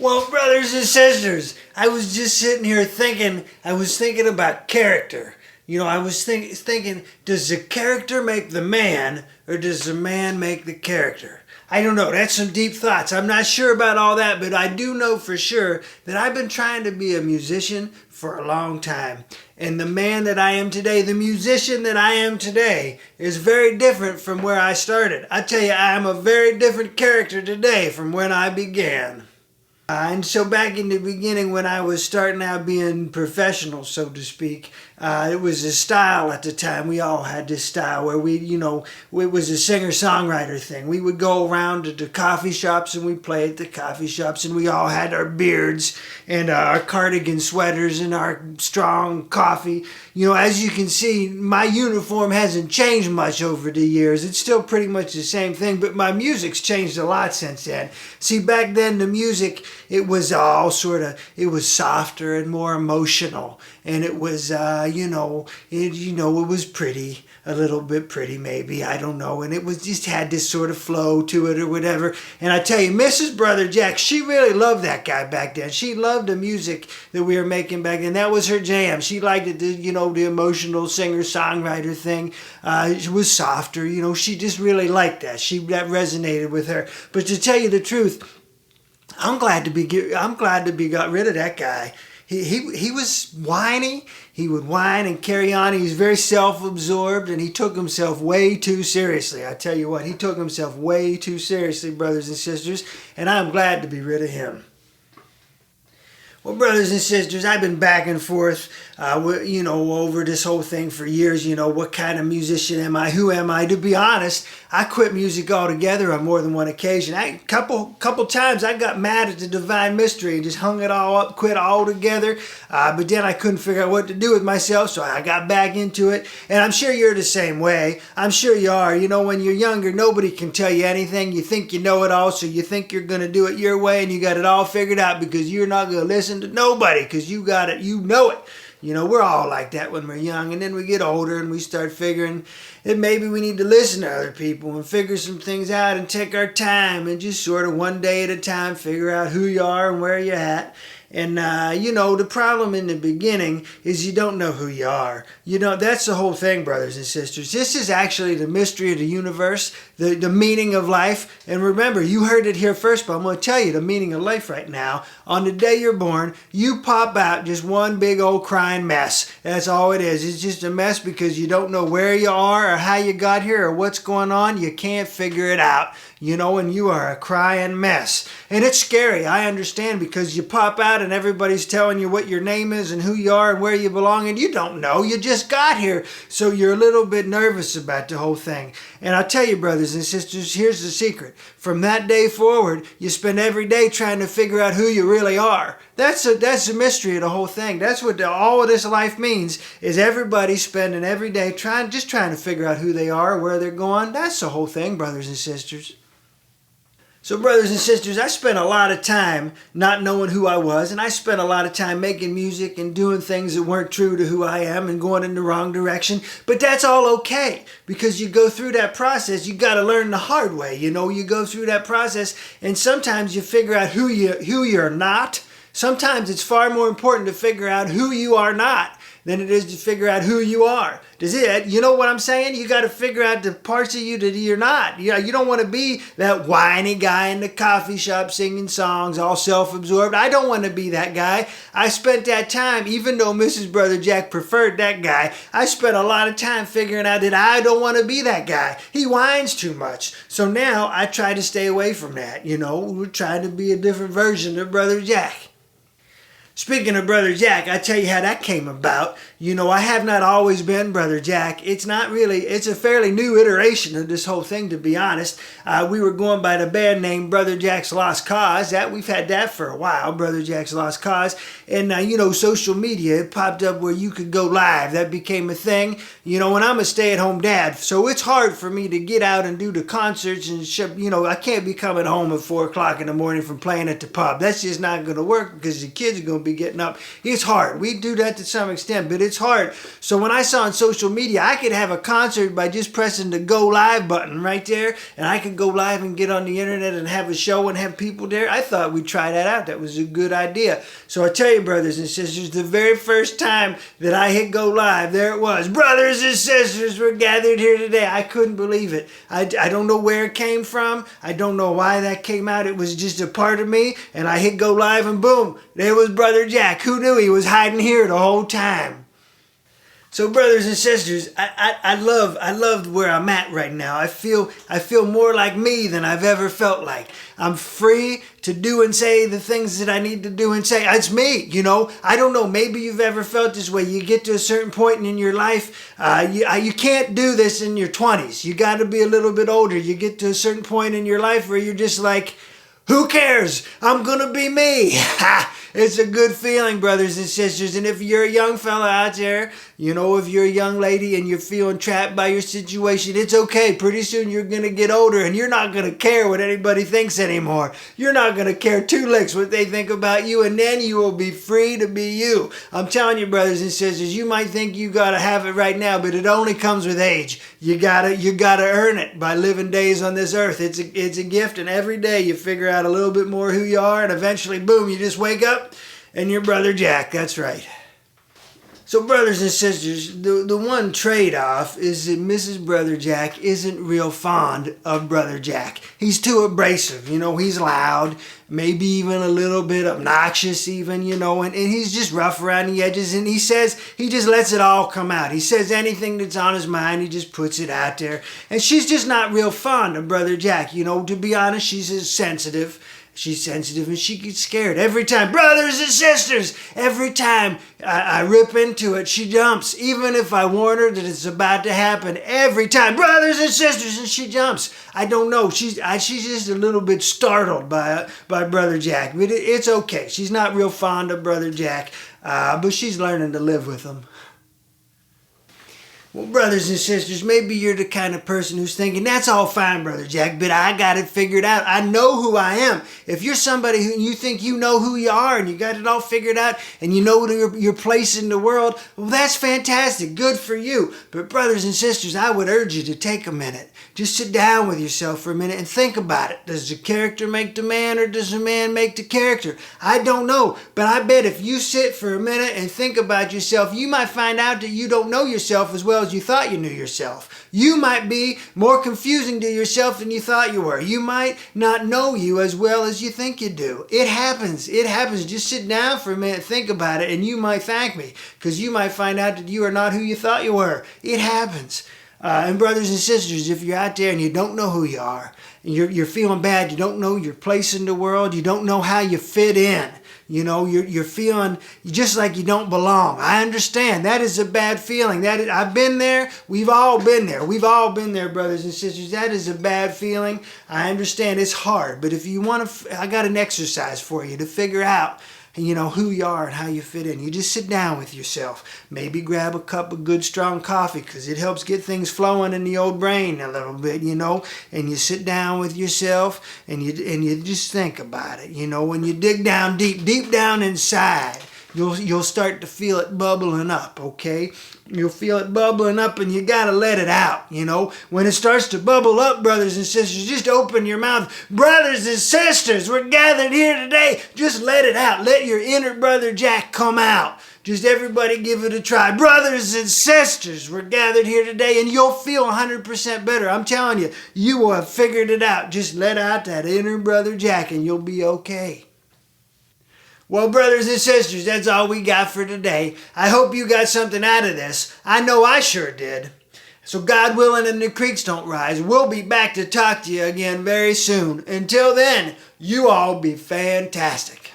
Well, brothers and sisters, I was just sitting here thinking, I was thinking about character. I was thinking, does the character make the man, or does the man make the character? I don't know. That's some deep thoughts. I'm not sure about all that, but I do know for sure that I've been trying to be a musician for a long time. And the man that I am today, the musician that I am today, is very different from where I started. I tell you, I am a very different character today from when I began. And so back in the beginning when I was starting out being professional, so to speak, it was a style at the time. We all had this style where it was a singer-songwriter thing. We would go around to the coffee shops and we'd play at the coffee shops, and we all had our beards and our cardigan sweaters and our strong coffee. As you can see, my uniform hasn't changed much over the years. It's still pretty much the same thing, but my music's changed a lot since then. See, back then the music, it was it was softer and more emotional, and it was it was pretty, a little bit pretty maybe, I don't know, and it was just had this sort of flow to it or whatever. And I tell you, Mrs. Brother Jack, she really loved that guy back then. She loved the music that we were making back then. That was her jam. She liked it, the emotional singer-songwriter thing. It was softer, she just really liked that. That resonated with her. But to tell you the truth, I'm glad to be got rid of that guy. He was whiny. He would whine and carry on. He was very self-absorbed, and he took himself way too seriously. I tell you what, he took himself way too seriously, brothers and sisters, and I'm glad to be rid of him. Well, brothers and sisters, I've been back and forth, over this whole thing for years. What kind of musician am I? Who am I? To be honest, I quit music altogether on more than one occasion. Couple times I got mad at the Divine Mystery and just hung it all up, quit altogether. But then I couldn't figure out what to do with myself, so I got back into it. And I'm sure you're the same way. I'm sure you are. When you're younger, nobody can tell you anything. You think you know it all, so you think you're going to do it your way, and you got it all figured out because you're not going to listen to nobody because you got it, you know it. We're all like that when we're young, and then we get older and we start figuring that maybe we need to listen to other people and figure some things out and take our time and just sort of one day at a time figure out who you are and where you're at. And, the problem in the beginning is you don't know who you are. That's the whole thing, brothers and sisters. This is actually the mystery of the universe, the meaning of life. And remember, you heard it here first, but I'm going to tell you the meaning of life right now. On the day you're born, you pop out just one big old crying mess. That's all it is. It's just a mess because you don't know where you are or how you got here or what's going on. You can't figure it out. And you are a crying mess. And it's scary, I understand, because you pop out and everybody's telling you what your name is and who you are and where you belong, and you don't know. You just got here, so you're a little bit nervous about the whole thing. And I'll tell you, brothers and sisters, here's the secret. From that day forward, you spend every day trying to figure out who you really are. That's the mystery of the whole thing. That's what all of this life means, is everybody spending every day trying to figure out who they are, where they're going. That's the whole thing, brothers and sisters. So brothers and sisters, I spent a lot of time not knowing who I was, and I spent a lot of time making music and doing things that weren't true to who I am and going in the wrong direction. But that's all okay, because you go through that process. You got to learn the hard way. You go through that process, and sometimes you figure out who you're not. Sometimes it's far more important to figure out who you are not than it is to figure out who you are. You know what I'm saying? You got to figure out the parts of you that you're not. You don't want to be that whiny guy in the coffee shop singing songs, all self-absorbed. I don't want to be that guy. I spent that time, even though Mrs. Brother Jack preferred that guy, I spent a lot of time figuring out that I don't want to be that guy. He whines too much. So now I try to stay away from that. We're trying to be a different version of Brother Jack. Speaking of Brother Jack, I tell you how that came about. I have not always been Brother Jack. It's a fairly new iteration of this whole thing, to be honest. We were going by the band name Brother Jack's Lost Cause. We've had that for a while, Brother Jack's Lost Cause. And, social media, it popped up where you could go live. That became a thing. And I'm a stay-at-home dad, so it's hard for me to get out and do the concerts and, I can't be coming home at 4 o'clock in the morning from playing at the pub. That's just not going to work because the kids are going to be getting up. It's hard. We do that to some extent, but it's hard. So when I saw on social media, I could have a concert by just pressing the go live button right there, and I could go live and get on the internet and have a show and have people there. I thought we'd try that out. That was a good idea. So I tell you, brothers and sisters, the very first time that I hit go live, there it was. Brothers and sisters, we're gathered here today. I couldn't believe it. I don't know where it came from. I don't know why that came out. It was just a part of me, and I hit go live, and boom, there was Brother Jack. Who knew he was hiding here the whole time? So, brothers and sisters, I love where I'm at right now. I feel more like me than I've ever felt like. I'm free to do and say the things that I need to do and say. It's me, you know. I don't know. Maybe you've ever felt this way. You get to a certain point in your life. You can't do this in your 20s. You got to be a little bit older. You get to a certain point in your life where you're just like, who cares? I'm going to be me. It's a good feeling, brothers and sisters. And if you're a young fella out there, you know, if you're a young lady and you're feeling trapped by your situation, it's okay. Pretty soon you're going to get older and you're not going to care what anybody thinks anymore. You're not going to care two licks what they think about you, and then you will be free to be you. I'm telling you, brothers and sisters, you might think you got to have it right now, but it only comes with age. You gotta earn it by living days on this earth. It's a gift, and every day you figure out a little bit more who you are, and eventually, boom, you just wake up and you're Brother Jack. That's right. So, brothers and sisters, the one trade-off is that Mrs. Brother Jack isn't real fond of Brother Jack. He's too abrasive, you know, he's loud, maybe even a little bit obnoxious even, you know, and he's just rough around the edges, and he just lets it all come out. He says anything that's on his mind, he just puts it out there. And she's just not real fond of Brother Jack, you know, to be honest, she's sensitive. She's sensitive and she gets scared every time. Brothers and sisters, every time I rip into it, she jumps. Even if I warn her that it's about to happen, every time, brothers and sisters, and she jumps. I don't know. She's just a little bit startled by Brother Jack, but it's okay. She's not real fond of Brother Jack, but she's learning to live with him. Well, brothers and sisters, maybe you're the kind of person who's thinking, that's all fine, Brother Jack, but I got it figured out. I know who I am. If you're somebody who you think you know who you are and you got it all figured out and you know your place in the world, well, that's fantastic. Good for you. But brothers and sisters, I would urge you to take a minute. Just sit down with yourself for a minute and think about it. Does the character make the man, or does the man make the character? I don't know, but I bet if you sit for a minute and think about yourself, you might find out that you don't know yourself as well as you thought you knew yourself. You might be more confusing to yourself than you thought you were. You might not know you as well as you think you do. It happens. It happens. Just sit down for a minute, think about it, and you might thank me, because you might find out that you are not who you thought you were. It happens. And brothers and sisters, if you're out there and you don't know who you are, and you're feeling bad, you don't know your place in the world, you don't know how you fit in, you know, you're feeling just like you don't belong. I understand. That is a bad feeling. I've been there. We've all been there. We've all been there, brothers and sisters. That is a bad feeling. I understand it's hard. But if you want to, I got an exercise for you to figure out, you know, who you are and how you fit in. You just sit down with yourself. Maybe grab a cup of good strong coffee, because it helps get things flowing in the old brain a little bit, you know. And you sit down with yourself and you just think about it. You know, when you dig down deep down inside, you'll start to feel it bubbling up, okay? You'll feel it bubbling up, and you gotta let it out, you know? When it starts to bubble up, brothers and sisters, just open your mouth. Brothers and sisters, we're gathered here today. Just let it out. Let your inner Brother Jack come out. Just everybody give it a try. Brothers and sisters, we're gathered here today, and you'll feel 100% better. I'm telling you, you will have figured it out. Just let out that inner Brother Jack, and you'll be okay. Well, brothers and sisters, that's all we got for today. I hope you got something out of this. I know I sure did. So God willing and the creeks don't rise, we'll be back to talk to you again very soon. Until then, you all be fantastic.